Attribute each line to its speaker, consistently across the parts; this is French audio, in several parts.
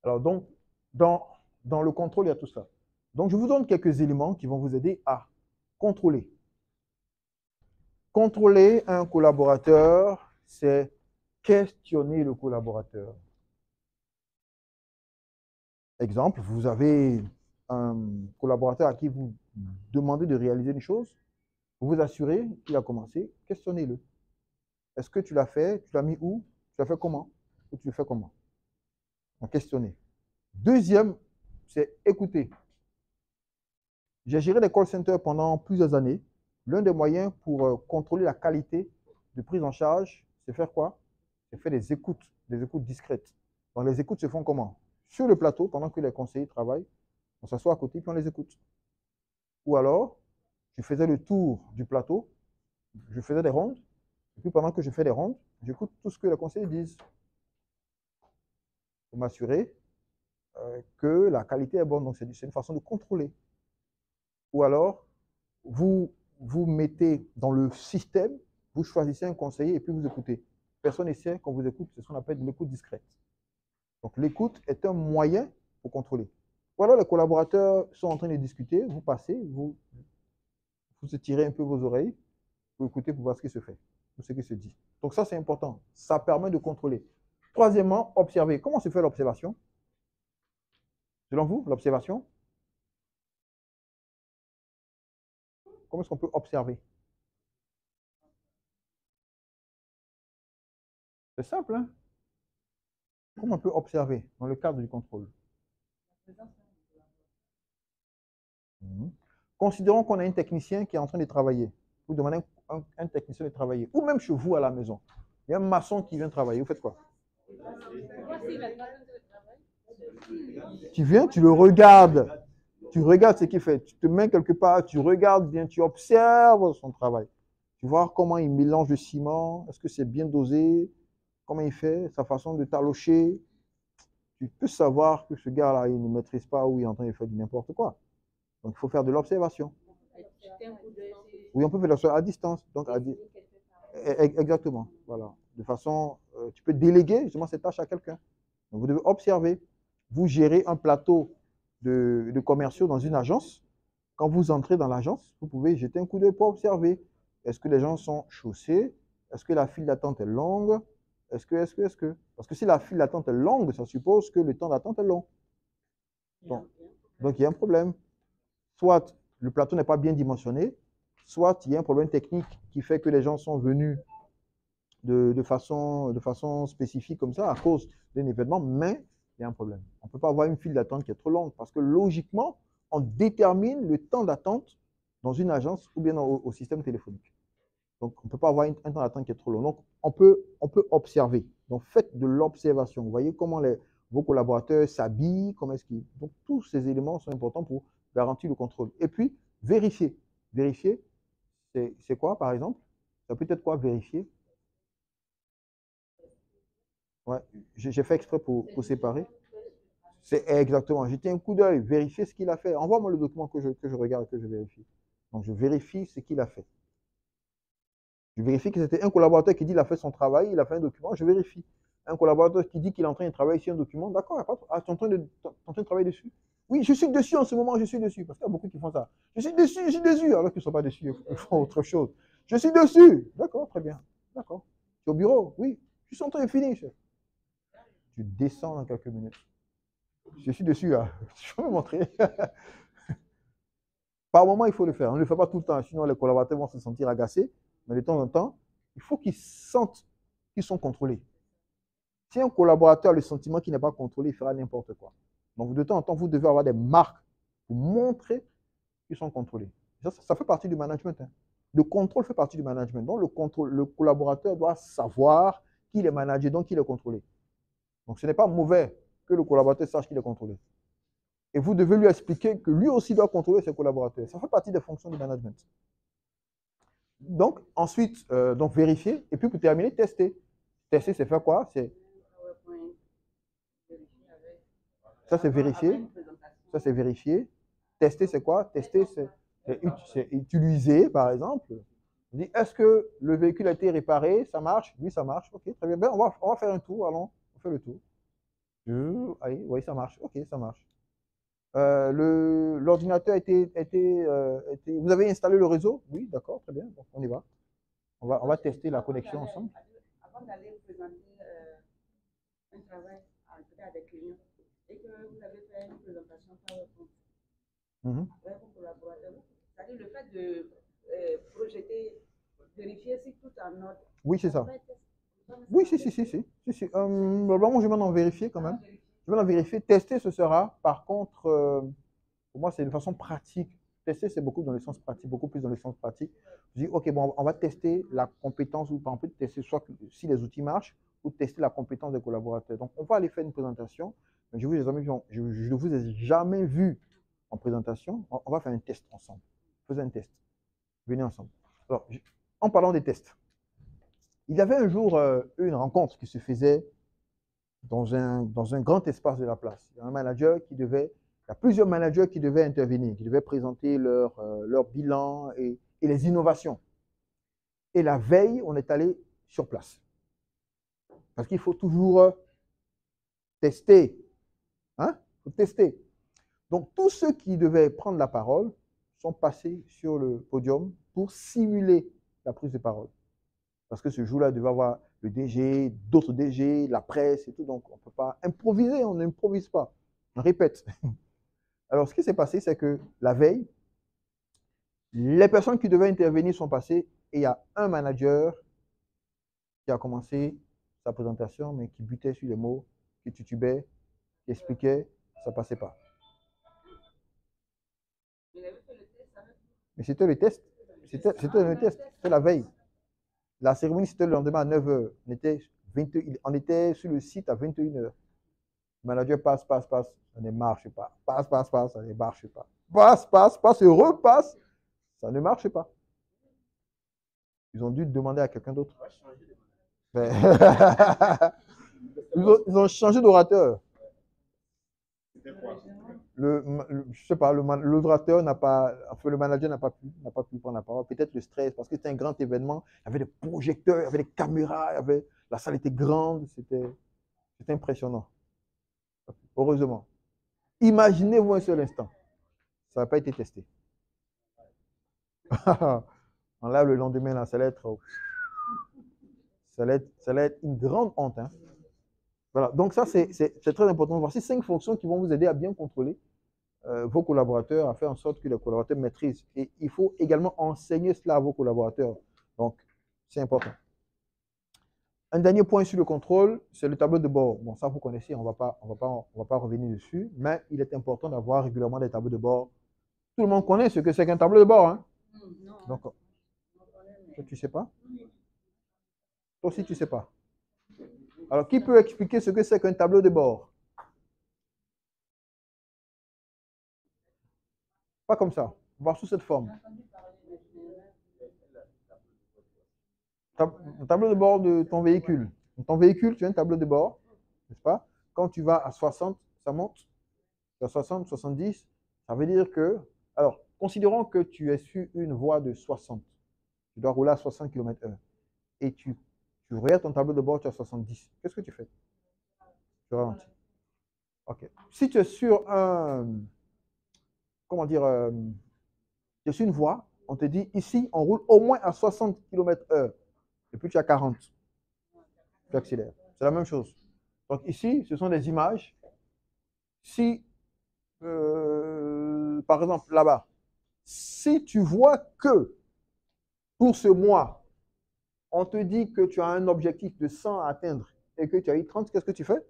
Speaker 1: Alors, donc, dans le contrôle, il y a tout ça. Donc, je vous donne quelques éléments qui vont vous aider à contrôler. Contrôler un collaborateur, c'est questionner le collaborateur. Exemple, vous avez un collaborateur à qui vous demandez de réaliser une chose, vous vous assurez qu'il a commencé, questionnez-le. Est-ce que tu l'as fait? Tu l'as mis où? Tu l'as fait comment? Ou tu le fais comment? Donc, questionner. Deuxième, c'est écouter. J'ai géré des call centers pendant plusieurs années. L'un des moyens pour contrôler la qualité de prise en charge, c'est faire quoi? C'est faire des écoutes discrètes. Donc, les écoutes se font comment? Sur le plateau, pendant que les conseillers travaillent, on s'assoit à côté, puis on les écoute. Ou alors, je faisais le tour du plateau, je faisais des rondes, et puis pendant que je fais des rondes, j'écoute tout ce que les conseillers disent pour m'assurer que la qualité est bonne. Donc, c'est une façon de contrôler. Ou alors, vous mettez dans le système, vous choisissez un conseiller et puis vous écoutez. Personne ne sait qu'on vous écoute, c'est ce qu'on appelle l'écoute discrète. Donc, l'écoute est un moyen pour contrôler. Ou alors, les collaborateurs sont en train de discuter, vous passez, vous tirez un peu vos oreilles, vous écoutez pour voir ce qui se fait, ou ce qui se dit. Donc, ça, c'est important. Ça permet de contrôler. Troisièmement, observer. Comment se fait l'observation? Selon vous, l'observation? Comment est-ce qu'on peut observer? C'est simple, hein? Comment on peut observer dans le cadre du contrôle? Considérons qu'on a un technicien qui est en train de travailler. Vous demandez un technicien de travailler. Ou même chez vous à la maison. Il y a un maçon qui vient travailler. Vous faites quoi? Tu viens, tu le regardes. Tu regardes ce qu'il fait. Tu te mets quelque part, tu regardes bien, tu observes son travail. Tu vois comment il mélange le ciment. Est-ce que c'est bien dosé? Comment il fait? Sa façon de talocher. Tu peux savoir que ce gars-là, il ne maîtrise pas ou il est en train de faire du n'importe quoi. Donc, il faut faire de l'observation. Oui, on peut faire de l'observation à distance. Donc, exactement. Voilà. De façon, tu peux déléguer justement cette tâche à quelqu'un. Donc, vous devez observer. Vous gérez un plateau de commerciaux dans une agence. Quand vous entrez dans l'agence, vous pouvez jeter un coup d'œil pour observer. Est-ce que les gens sont chaussés? Est-ce que la file d'attente est longue? Est-ce que? Parce que si la file d'attente est longue, ça suppose que le temps d'attente est long. Donc, il y a un problème. Soit le plateau n'est pas bien dimensionné, soit il y a un problème technique qui fait que les gens sont venus de façon spécifique comme ça à cause d'un événement, mais il y a un problème. On ne peut pas avoir une file d'attente qui est trop longue parce que logiquement, on détermine le temps d'attente dans une agence ou bien au système téléphonique. Donc, on ne peut pas avoir un temps d'attente qui est trop long. Donc, on peut observer. Donc, faites de l'observation. Vous voyez comment vos collaborateurs s'habillent, comment est-ce qu'ils... Donc, tous ces éléments sont importants pour garantir le contrôle. Et puis, vérifier. Vérifier, c'est quoi, par exemple? Ça peut être quoi, vérifier? Ouais, j'ai fait exprès pour séparer. C'est exactement. Jeter un coup d'œil, vérifier ce qu'il a fait. Envoie-moi le document que je regarde, que je vérifie. Donc, je vérifie ce qu'il a fait. Je vérifie que c'était un collaborateur qui dit qu'il a fait son travail, il a fait un document, je vérifie. Un collaborateur qui dit qu'il est en train de travailler sur un document, d'accord, tu es en train de travailler dessus? Oui, je suis dessus en ce moment, je suis dessus. Parce qu'il y a beaucoup qui font ça. Je suis dessus, alors qu'ils ne sont pas dessus, ils font autre chose. Je suis dessus. D'accord, très bien. D'accord. Tu es au bureau? Oui. Je suis en train de finir, chef. Tu descends dans quelques minutes. Je suis dessus, là. Je vais me montrer. Par moment, il faut le faire. On ne le fait pas tout le temps, sinon les collaborateurs vont se sentir agacés. Mais de temps en temps, il faut qu'ils sentent qu'ils sont contrôlés. Si un collaborateur a le sentiment qu'il n'est pas contrôlé, il fera n'importe quoi. Donc, de temps en temps, vous devez avoir des marques pour montrer qu'ils sont contrôlés. Ça fait partie du management. Hein. Le contrôle fait partie du management. Donc, le collaborateur doit savoir qu'il est managé, donc qu'il est contrôlé. Donc, ce n'est pas mauvais que le collaborateur sache qu'il est contrôlé. Et vous devez lui expliquer que lui aussi doit contrôler ses collaborateurs. Ça fait partie des fonctions du management. Donc, ensuite, donc vérifier. Et puis, pour terminer, tester. Tester, c'est faire quoi? Ça, c'est vérifier. Ça, c'est vérifier. Tester, c'est quoi? Tester, c'est utiliser, par exemple. On dit, est-ce que le véhicule a été réparé? Ça marche? Oui, ça marche. OK, très bien. Ben, on va faire un tour, allons. On fait le tour. Allez, oui, ça marche. Ok, ça marche. L'ordinateur Vous avez installé le réseau? Oui, d'accord, très bien. Donc, on y va. On va tester la connexion ensemble.
Speaker 2: Avant d'aller présenter un travail à des clients et que vous avez fait une présentation PowerPoint avec vos collaborateurs, c'est-à-dire le fait de projeter, vérifier si tout est en ordre.
Speaker 1: Oui, c'est ça. Oui, si. Bon, je vais m'en vérifier quand même. Je vais en vérifier. Tester, ce sera, par contre, pour moi, c'est de façon pratique. Tester, c'est beaucoup dans le sens pratique, beaucoup plus dans le sens pratique. Je dis, OK, bon, on va tester la compétence, ou par exemple, tester soit si les outils marchent, ou tester la compétence des collaborateurs. Donc, on va aller faire une présentation. Je ne vous ai jamais vu en présentation. On va faire un test ensemble. Faisons un test. Venez ensemble. Alors, en parlant des tests, il y avait un jour une rencontre qui se faisait dans un grand espace de la place. Il y a un manager il y a plusieurs managers qui devaient intervenir, qui devaient présenter leur bilan et les innovations. Et la veille, on est allé sur place. Parce qu'il faut toujours tester. Hein? Il faut tester. Donc, tous ceux qui devaient prendre la parole sont passés sur le podium pour simuler la prise de parole. Parce que ce jour-là, il devait avoir le DG, d'autres DG, la presse et tout. Donc, on ne peut pas improviser, on n'improvise pas. On répète. Alors, ce qui s'est passé, c'est que la veille, les personnes qui devaient intervenir sont passées et il y a un manager qui a commencé sa présentation, mais qui butait sur les mots, qui titubait, qui expliquait, ça ne passait pas. Mais c'était le test. C'était le test. C'était la veille. La cérémonie, c'était le lendemain à 9h. On était sur le site à 21h. Le manager passe, ça ne marche pas. Passe, ça ne marche pas. Passe, et repasse, ça ne marche pas. Ils ont dû demander à quelqu'un d'autre. Ils ont changé d'orateur. Je sais pas, l'orateur n'a pas, enfin, le manager n'a pas pu prendre la parole. Peut-être le stress, parce que c'était un grand événement. Il y avait des projecteurs, il y avait des caméras, la salle était grande, c'était impressionnant. Heureusement. Imaginez-vous un seul instant. Ça n'a pas été testé. Là, le lendemain, là, ça allait être une grande honte. Hein. Voilà. Donc ça, c'est très important. Voici 5 fonctions qui vont vous aider à bien contrôler vos collaborateurs, à faire en sorte que les collaborateurs maîtrisent. Et il faut également enseigner cela à vos collaborateurs. Donc, c'est important. Un dernier point sur le contrôle, c'est le tableau de bord. Bon, ça, vous connaissez, on va pas revenir dessus, mais il est important d'avoir régulièrement des tableaux de bord. Tout le monde connaît ce que c'est qu'un tableau de bord. Hein? Donc, toi, tu ne sais pas? Toi aussi, tu ne sais pas. Alors, qui peut expliquer ce que c'est qu'un tableau de bord? Pas comme ça. Voir sous cette forme. Un tableau de bord de ton véhicule. Dans ton véhicule, tu as un tableau de bord, n'est-ce pas? Quand tu vas à 60, ça monte. À 60, 70, ça veut dire que... Alors, considérons que tu es sur une voie de 60. Tu dois rouler à 60 km/h. Et tu regardes ton tableau de bord, tu es à 70. Qu'est-ce que tu fais? Tu ralentis. OK. Si tu es sur un... Comment dire? Tu es sur une voie, on te dit, ici, on roule au moins à 60 km/h. Et puis tu as 40. Tu accélères. C'est la même chose. Donc ici, ce sont des images. Si, par exemple, là-bas, si tu vois que pour ce mois, on te dit que tu as un objectif de 100 à atteindre et que tu as eu 30, qu'est-ce que tu fais?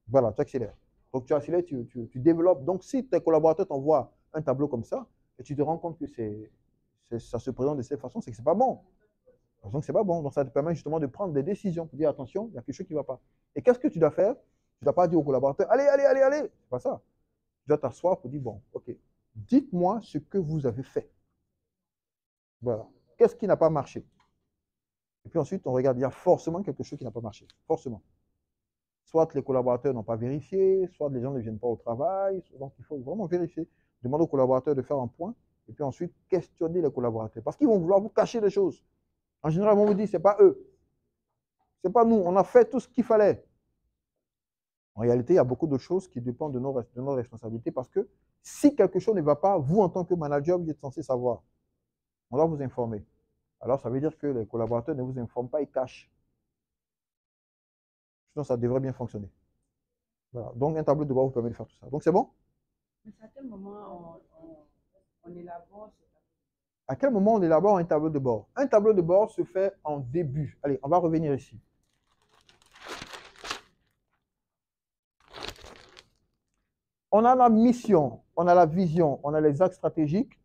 Speaker 1: Voilà, tu accélères. Donc tu accélères, tu développes. Donc si tes collaborateurs t'envoient un tableau comme ça, et tu te rends compte que ça se présente de cette façon, c'est que ce n'est pas bon. Donc, c'est pas bon. Donc, ça te permet justement de prendre des décisions pour dire attention, il y a quelque chose qui ne va pas. Et qu'est-ce que tu dois faire? Tu ne dois pas dire aux collaborateurs allez. C'est pas ça. Tu dois t'asseoir pour dire bon, ok, dites-moi ce que vous avez fait. Voilà. Qu'est-ce qui n'a pas marché? Et puis ensuite, on regarde, il y a forcément quelque chose qui n'a pas marché. Forcément. Soit les collaborateurs n'ont pas vérifié, soit les gens ne viennent pas au travail. Donc, il faut vraiment vérifier. Demander aux collaborateurs de faire un point. Et puis ensuite, questionner les collaborateurs. Parce qu'ils vont vouloir vous cacher des choses. En général, ils vont vous dire, ce n'est pas eux. Ce n'est pas nous. On a fait tout ce qu'il fallait. En réalité, il y a beaucoup de choses qui dépendent de nos responsabilités parce que si quelque chose ne va pas, vous, en tant que manager, vous êtes censé savoir. On doit vous informer. Alors, ça veut dire que les collaborateurs ne vous informent pas, ils cachent. Sinon, ça devrait bien fonctionner. Voilà. Donc, un tableau de bord vous permet de faire tout ça. Donc, c'est bon?
Speaker 2: Mais à quel moment on élabore ce tableau?
Speaker 1: À quel moment on élabore un tableau de bord? Un tableau de bord se fait en début. Allez, on va revenir ici. On a la mission, on a la vision, on a les axes stratégiques.